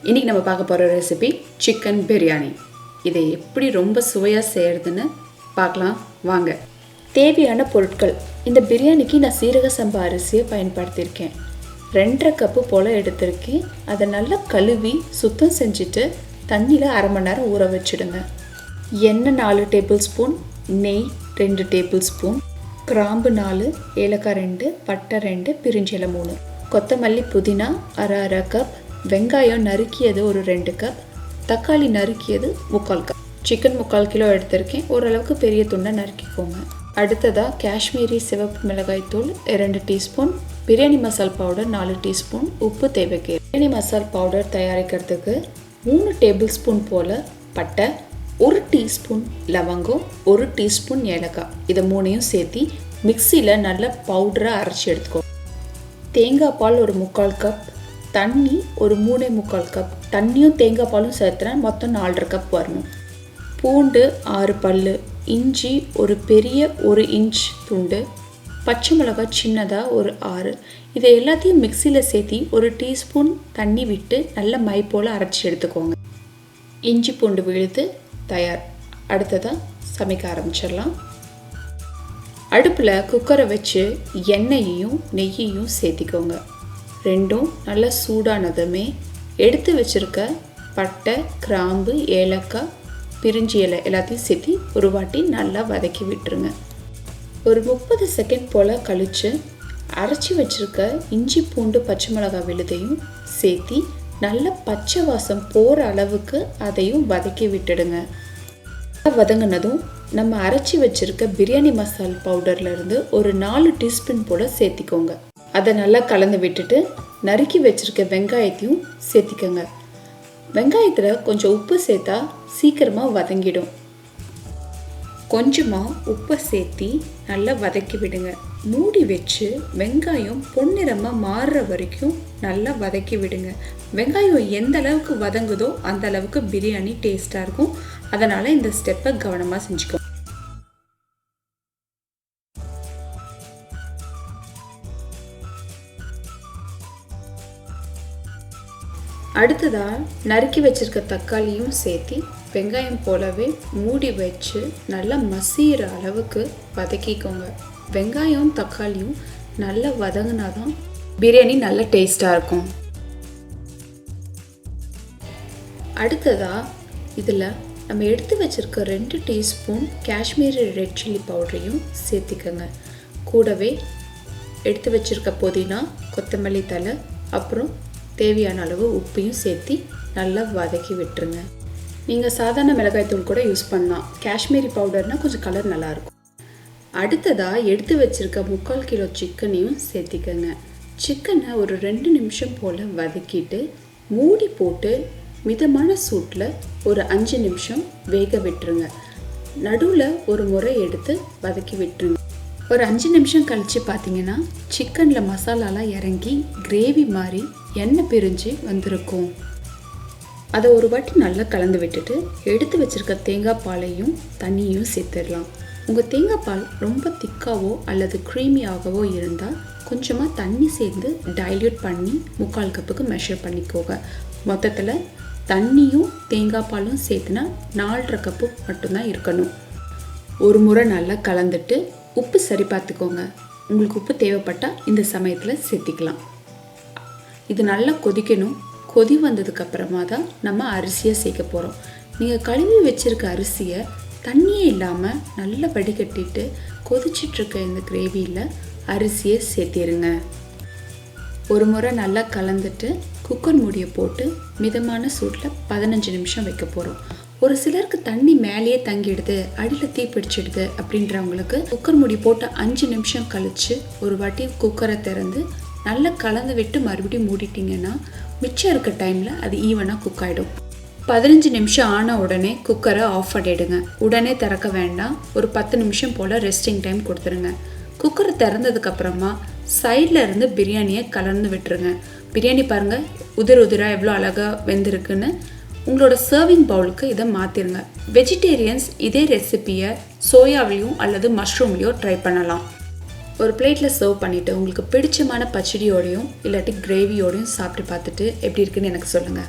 இன்றைக்கி நம்ம பார்க்க போகிற ரெசிபி சிக்கன் பிரியாணி. இதை எப்படி ரொம்ப சுவையாக செய்கிறதுன்னு பார்க்கலாம் வாங்க. தேவையான பொருட்கள். இந்த பிரியாணிக்கு நான் சீரக சம்பா அரிசியை பயன்படுத்தியிருக்கேன். 2.5 கப்பு போல் எடுத்திருக்கேன். அதை நல்லா கழுவி சுத்தம் செஞ்சுட்டு தண்ணியில் அரை மணி நேரம் ஊற வச்சுடுங்க. எண்ணெய் 4 டேபிள் ஸ்பூன், நெய் 2 டேபிள் ஸ்பூன், கிராம்பு 4, ஏலக்காய் 2, பட்டை 2, பிரிஞ்சி இலை 3, கொத்தமல்லி புதினா அரை கப், வெங்காயம் நறுக்கியது ஒரு 2 கப், தக்காளி நறுக்கியது 3/4 கப். சிக்கன் 3/4 கிலோ எடுத்திருக்கேன். ஓரளவுக்கு பெரிய துண்டை நறுக்கிக்கோங்க. அடுத்ததாக காஷ்மீரி சிவப்பு மிளகாய் தூள் 2 டீஸ்பூன், பிரியாணி மசால் பவுடர் 4 டீஸ்பூன், உப்பு தேவைக்கு. பிரியாணி மசால் பவுடர் தயாரிக்கிறதுக்கு 3 டேபிள் ஸ்பூன் போல் பட்டை, 1 டீஸ்பூன் லவங்கம், 1 டீஸ்பூன் ஏலக்காய், இதை 3ஐயும் சேர்த்து மிக்சியில் நல்லா பவுடராக அரைச்சி எடுத்துக்கோ. தேங்காய் பால் ஒரு 3/4 கப், தண்ணி ஒரு 3.25 கப். தண்ணியும் தேங்காய் பாலும் சேர்த்துனா மொத்தம் 4.5 கப் வரணும். பூண்டு 6 பல், இஞ்சி ஒரு பெரிய 1 இன்ச் துண்டு, பச்சை மிளகாய் சின்னதாக ஒரு 6. இதை எல்லாத்தையும் மிக்சியில் சேர்த்தி 1 டீஸ்பூன் தண்ணி விட்டு நல்ல மை போல் அரைச்சி எடுத்துக்கோங்க. இஞ்சி பூண்டு விழுது தயார். அடுத்ததாக சமைக்க ஆரம்பிச்சிடலாம். அடுப்பில் குக்கரை வச்சு எண்ணெயையும் நெய்யையும் சேர்த்திக்கோங்க. ரெண்டும் நல்லா சூடானதுமே எடுத்து வச்சுருக்க பட்டை, கிராம்பு, ஏலக்காய், பிரிஞ்சி இலை எல்லாத்தையும் சேர்த்து ஒரு வாட்டி நல்லா வதக்கி விட்டுருங்க. ஒரு 30 செகண்ட் போல் கழித்து அரைச்சி வச்சுருக்க இஞ்சி பூண்டு பச்சை மிளகாய் விழுதையும் சேர்த்து நல்ல பச்சை வாசம் போகிற அளவுக்கு அதையும் வதக்கி விட்டுடுங்க. வதங்கினதும் நம்ம அரைச்சி வச்சுருக்க பிரியாணி மசால் பவுடர்லேருந்து ஒரு 4 டீஸ்பூன் போல் சேர்த்திக்கோங்க. அதை நல்லா கலந்து விட்டுட்டு நறுக்கி வச்சுருக்க வெங்காயத்தையும் சேர்த்திக்கோங்க. வெங்காயத்தில் கொஞ்சம் உப்பு சேர்த்தா சீக்கிரமாக வதங்கிடும். கொஞ்சமாக உப்பை சேர்த்தி நல்லா வதக்கி விடுங்க. மூடி வச்சு வெங்காயம் பொன்னிறமாக மாறுற வரைக்கும் நல்லா வதக்கி விடுங்க. வெங்காயம் எந்த அளவுக்கு வதங்குதோ அந்த அளவுக்கு பிரியாணி டேஸ்ட்டாக இருக்கும். அதனால் இந்த ஸ்டெப்பை கவனமாக செஞ்சுக்கோ. அடுத்ததாக நறுக்கி வச்சுருக்க தக்காளியும் சேர்த்து வெங்காயம் போலவே மூடி வச்சு நல்லா மசிகிற அளவுக்கு வதக்கிக்கோங்க. வெங்காயம் தக்காளியும் நல்லா வதங்கினா தான் பிரியாணி நல்ல டேஸ்ட்டாக இருக்கும். அடுத்ததாக இதில் நம்ம எடுத்து வச்சுருக்க 2 டீஸ்பூன் காஷ்மீரி ரெட் சில்லி பவுடரையும் சேர்த்திக்கோங்க. கூடவே எடுத்து வச்சுருக்க புதினா, கொத்தமல்லி தழை, அப்புறம் தேவையான அளவு உப்பையும் சேர்த்து நல்லா வதக்கி விட்டுருங்க. நீங்கள் சாதாரண மிளகாய் தூள் கூட யூஸ் பண்ணலாம். காஷ்மீரி பவுடர்னால் கொஞ்சம் கலர் நல்லாயிருக்கும். அடுத்ததாக எடுத்து வச்சுருக்க 3/4 கிலோ சிக்கனையும் சேர்த்திக்கங்க. சிக்கனை ஒரு 2 நிமிஷம் போல் வதக்கிட்டு மூடி போட்டு மிதமான சூட்டில் ஒரு 5 நிமிஷம் வேக விட்டுருங்க. நடுவில் ஒரு முறை எடுத்து வதக்கி விட்டுருங்க. ஒரு 5 நிமிஷம் கழித்து பார்த்தீங்கன்னா சிக்கனில் மசாலாலாம் இறங்கி கிரேவி மாதிரி எண்ணெய் பிரிஞ்சு வந்திருக்கும். அதை ஒரு வாட்டி நல்லா கலந்து விட்டுட்டு எடுத்து வச்சுருக்க தேங்காய் பாலையும் தண்ணியும் சேர்த்துடலாம். உங்கள் தேங்காய் பால் ரொம்ப திக்காவோ அல்லது க்ரீமியாகவோ இருந்தால் கொஞ்சமாக தண்ணி சேர்ந்து டைல்யூட் பண்ணி 3/4 கப்புக்கு மெஷர் பண்ணிக்கோங்க. மொத்தத்தில் தண்ணியும் தேங்காய் பாலும் சேர்த்துனா 4.5 கப்பு மட்டும்தான் இருக்கணும். ஒரு முறை நல்லா கலந்துட்டு உப்பு சரி பார்த்துக்கோங்க. உங்களுக்கு உப்பு தேவைப்பட்டால் இந்த சமயத்தில் சேர்த்திக்கலாம். இது நல்லா கொதிக்கணும். கொதி வந்ததுக்கப்புறமா தான் நம்ம அரிசியை சேர்க்க போகிறோம். நீங்கள் கழுவி வச்சுருக்க அரிசியை தண்ணியே இல்லாமல் நல்லா வடிகட்டிட்டு கொதிச்சிட்ருக்க இந்த கிரேவியில் அரிசியை சேர்த்திருங்க. ஒரு முறை நல்லா கலந்துட்டு குக்கர் மூடியை போட்டு மிதமான சூட்டில் 15 நிமிஷம் வைக்க போகிறோம். ஒரு சிலருக்கு தண்ணி மேலேயே தங்கிடுது, அடியில் தீ பிடிச்சிடுது அப்படின்றவங்களுக்கு குக்கர் மூடி போட்டு 5 நிமிஷம் கழித்து ஒரு வாட்டி குக்கரை திறந்து நல்லா கலந்து விட்டு மறுபடியும் மூடிட்டிங்கன்னா மிச்சம் இருக்க டைமில் அது ஈவனாக குக் ஆகிடும். 15 நிமிஷம் ஆன உடனே குக்கரை ஆஃப் பண்ணிவிடுங்க. உடனே திறக்க வேண்டாம். ஒரு 10 நிமிஷம் போல் ரெஸ்டிங் டைம் கொடுத்துருங்க. குக்கரை திறந்ததுக்கப்புறமா சைடில் இருந்து பிரியாணியை கலந்து விட்டுருங்க. பிரியாணி பாருங்கள் உதிராக எவ்வளோ அழகாக வெந்திருக்குன்னு. உங்களோட சர்விங் பவுலுக்கு இதை மாற்றிடுங்க. வெஜிடேரியன்ஸ் இதே ரெசிப்பியை சோயாவிலையும் அல்லது மஷ்ரூம்லேயோ ட்ரை பண்ணலாம். ஒரு பிளேட்டில் சர்வ் பண்ணிவிட்டு உங்களுக்கு பிடிச்சமான பச்சடியோடையும் இல்லாட்டி கிரேவியோடையும் சாப்பிட்டு பார்த்துட்டு எப்படி இருக்குன்னு எனக்கு சொல்லுங்கள்.